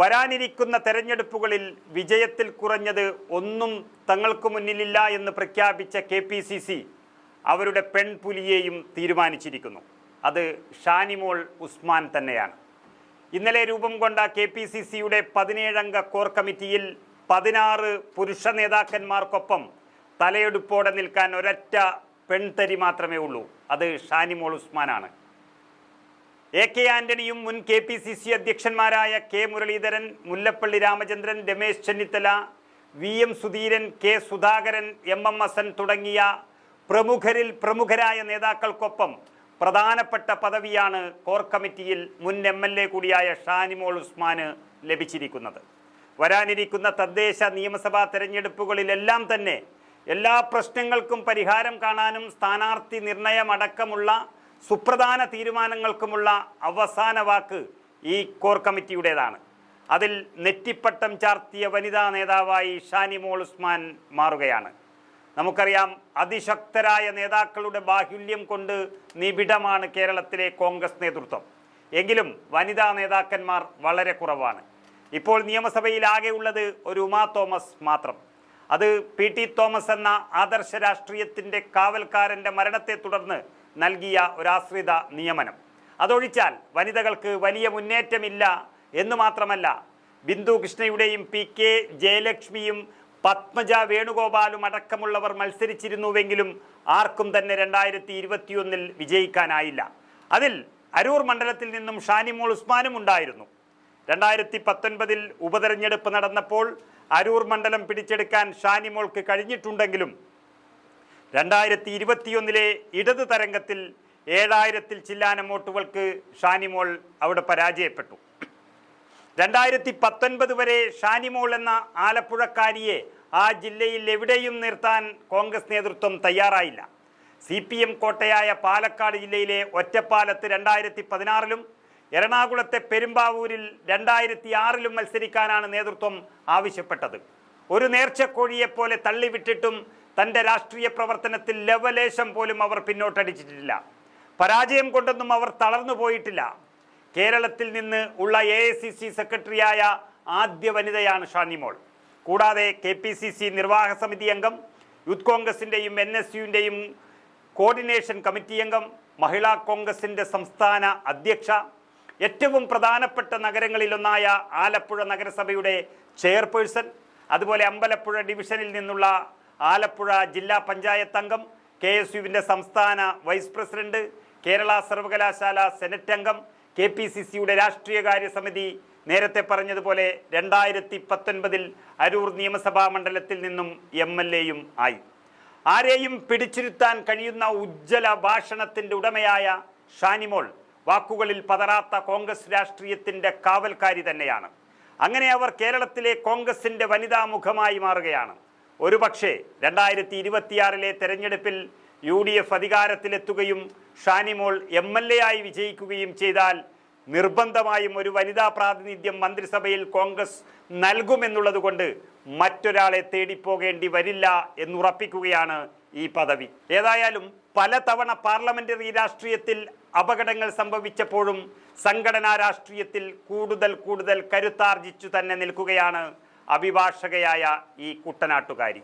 വരാനിരിക്കുന്ന തെരഞ്ഞെടുപ്പുകളിൽ വിജയത്തിൽ കുറഞ്ഞത് ഒന്നും തങ്ങൾക്ക് മുന്നിലില്ല എന്ന് പ്രഖ്യാപിച്ച KPCC അവരുടെ പെൺപുലിയെയും തീരുമാനിച്ചിരിക്കുന്നു. അത് ഷാനിമോൾ ഉസ്മാൻ തന്നെയാണ്. ഇന്നലെ രൂപം കൊണ്ട KPCCയുടെ 17-അംഗ കോർ കമ്മിറ്റിയിൽ 16 പുരുഷ നേതാക്കന്മാർക്കൊപ്പം തലയെടുപ്പോടെ നിൽക്കാൻ ഒരൊറ്റ പെൺതരി മാത്രമേ ഉള്ളൂ. അത് ഷാനിമോൾ ഉസ്മാനാണ്. AK ആന്റണിയും മുൻ KPCC അധ്യക്ഷന്മാരായ K Muraleedharan, Mullappally Ramachandran, Ramesh Chennithala, VM Sudheeran, K Sudhakaran, MM Hasan തുടങ്ങിയ പ്രമുഖരിൽ പ്രമുഖരായ നേതാക്കൾക്കൊപ്പം പ്രധാനപ്പെട്ട പദവിയാണ് കോർ കമ്മിറ്റിയിൽ മുൻ MLA കൂടിയായ ഷാനിമോൾ ഉസ്മാന് ലഭിച്ചിരിക്കുന്നത്. വരാനിരിക്കുന്ന തദ്ദേശ നിയമസഭാ തെരഞ്ഞെടുപ്പുകളിലെല്ലാം തന്നെ എല്ലാ പ്രശ്നങ്ങൾക്കും പരിഹാരം കാണാനും സ്ഥാനാർത്ഥി നിർണയമടക്കമുള്ള സുപ്രധാന തീരുമാനങ്ങൾക്കുമുള്ള അവസാന വാക്ക് ഈ കോർ കമ്മിറ്റിയുടേതാണ്. അതിൽ നെറ്റിപ്പട്ടം ചാർത്തിയ വനിതാ നേതാവായി ഷാനിമോൾ ഉസ്മാൻ മാറുകയാണ്. നമുക്കറിയാം, അതിശക്തരായ നേതാക്കളുടെ ബാഹുല്യം കൊണ്ട് നിബിഡമാണ് കേരളത്തിലെ കോൺഗ്രസ് നേതൃത്വം. എങ്കിലും വനിതാ നേതാക്കന്മാർ വളരെ കുറവാണ്. ഇപ്പോൾ നിയമസഭയിൽ ആകെയുള്ളത് ഒരു ഉമാ തോമസ് മാത്രം. അത് PT തോമസ് എന്ന ആദർശ രാഷ്ട്രീയത്തിൻ്റെ കാവൽക്കാരൻ്റെ മരണത്തെ തുടർന്ന് നൽകിയ ഒരാശ്രിത നിയമനം. അതൊഴിച്ചാൽ വനിതകൾക്ക് വലിയ മുന്നേറ്റമില്ല എന്ന് മാത്രമല്ല, ബിന്ദു കൃഷ്ണയുടെയും PK ജയലക്ഷ്മിയും പത്മജ വേണുഗോപാലും അടക്കമുള്ളവർ മത്സരിച്ചിരുന്നുവെങ്കിലും ആർക്കും തന്നെ 2021 വിജയിക്കാനായില്ല. അതിൽ അരൂർ മണ്ഡലത്തിൽ നിന്നും ഷാനിമോൾ ഉസ്മാനും ഉണ്ടായിരുന്നു. 2019 ഉപതെരഞ്ഞെടുപ്പ് നടന്നപ്പോൾ അരൂർ മണ്ഡലം പിടിച്ചെടുക്കാൻ ഷാനിമോൾക്ക് കഴിഞ്ഞിട്ടുണ്ടെങ്കിലും 2021 ഇടത് തരംഗത്തിൽ 7000 ചില്ലാനം വോട്ടുകൾക്ക് ഷാനിമോൾ അവിടെ പരാജയപ്പെട്ടു. 2019 വരെ ഷാനിമോൾ എന്ന ആലപ്പുഴക്കാരിയെ ആ ജില്ലയിൽ എവിടെയും നിർത്താൻ കോൺഗ്രസ് നേതൃത്വം തയ്യാറായില്ല. CPM കോട്ടയായ പാലക്കാട് ജില്ലയിലെ ഒറ്റപ്പാലത്ത് 2016 എറണാകുളത്തെ പെരുമ്പാവൂരിൽ 2006 മത്സരിക്കാനാണ് നേതൃത്വം ആവശ്യപ്പെട്ടത്. ഒരു നേർച്ചക്കോഴിയെപ്പോലെ തള്ളിവിട്ടിട്ടും തൻ്റെ രാഷ്ട്രീയ പ്രവർത്തനത്തിൽ ലവലേശം പോലും അവർ പിന്നോട്ടടിച്ചിട്ടില്ല. പരാജയം കൊണ്ടൊന്നും അവർ തളർന്നു പോയിട്ടില്ല. കേരളത്തിൽ നിന്ന് ഉള്ള AICC സെക്രട്ടറിയായ ആദ്യ വനിതയാണ് ഷാനിമോൾ. കൂടാതെ KPCC നിർവാഹക സമിതി അംഗം, യൂത്ത് കോൺഗ്രസിൻ്റെയും NSUവിൻ്റെയും കോർഡിനേഷൻ കമ്മിറ്റി അംഗം, മഹിളാ കോൺഗ്രസിൻ്റെ സംസ്ഥാന അധ്യക്ഷ, ഏറ്റവും പ്രധാനപ്പെട്ട നഗരങ്ങളിലൊന്നായ ആലപ്പുഴ നഗരസഭയുടെ ചെയർപേഴ്സൺ, അതുപോലെ അമ്പലപ്പുഴ ഡിവിഷനിൽ നിന്നുള്ള ആലപ്പുഴ ജില്ലാ പഞ്ചായത്ത് അംഗം, KSUവിൻ്റെ സംസ്ഥാന വൈസ് പ്രസിഡന്റ്, കേരള സർവകലാശാല സെനറ്റ് അംഗം, KPCCയുടെ രാഷ്ട്രീയകാര്യ സമിതി, നേരത്തെ പറഞ്ഞതുപോലെ 2019 അരൂർ നിയമസഭാ മണ്ഡലത്തിൽ നിന്നും MLAയും ആയി. ആരെയും പിടിച്ചിരുത്താൻ കഴിയുന്ന ഉജ്ജ്വല ഭാഷണത്തിൻ്റെ ഉടമയായ ഷാനിമോൾ വാക്കുകളിൽ പതറാത്ത കോൺഗ്രസ് രാഷ്ട്രീയത്തിൻ്റെ കാവൽക്കാരി തന്നെയാണ്. അങ്ങനെ അവർ കേരളത്തിലെ കോൺഗ്രസിൻ്റെ വനിതാ മുഖമായി മാറുകയാണ്. ഒരുപക്ഷെ 2026 തെരഞ്ഞെടുപ്പിൽ UDF അധികാരത്തിലെത്തുകയും ഷാനിമോൾ MLA ആയി വിജയിക്കുകയും ചെയ്താൽ നിർബന്ധമായും ഒരു വനിതാ പ്രാതിനിധ്യം മന്ത്രിസഭയിൽ കോൺഗ്രസ് നൽകുമെന്നുള്ളത് കൊണ്ട് മറ്റൊരാളെ തേടിപ്പോകേണ്ടി വരില്ല എന്നുറപ്പിക്കുകയാണ് ഈ പദവി. ഏതായാലും പലതവണ പാർലമെന്ററി രാഷ്ട്രീയത്തിൽ അപകടങ്ങൾ സംഭവിച്ചപ്പോഴും സംഘടനാ രാഷ്ട്രീയത്തിൽ കൂടുതൽ കരുത്താർജിച്ചു തന്നെ നിൽക്കുകയാണ് അഭിഭാഷകയായ ഈ കുട്ടനാട്ടുകാരി.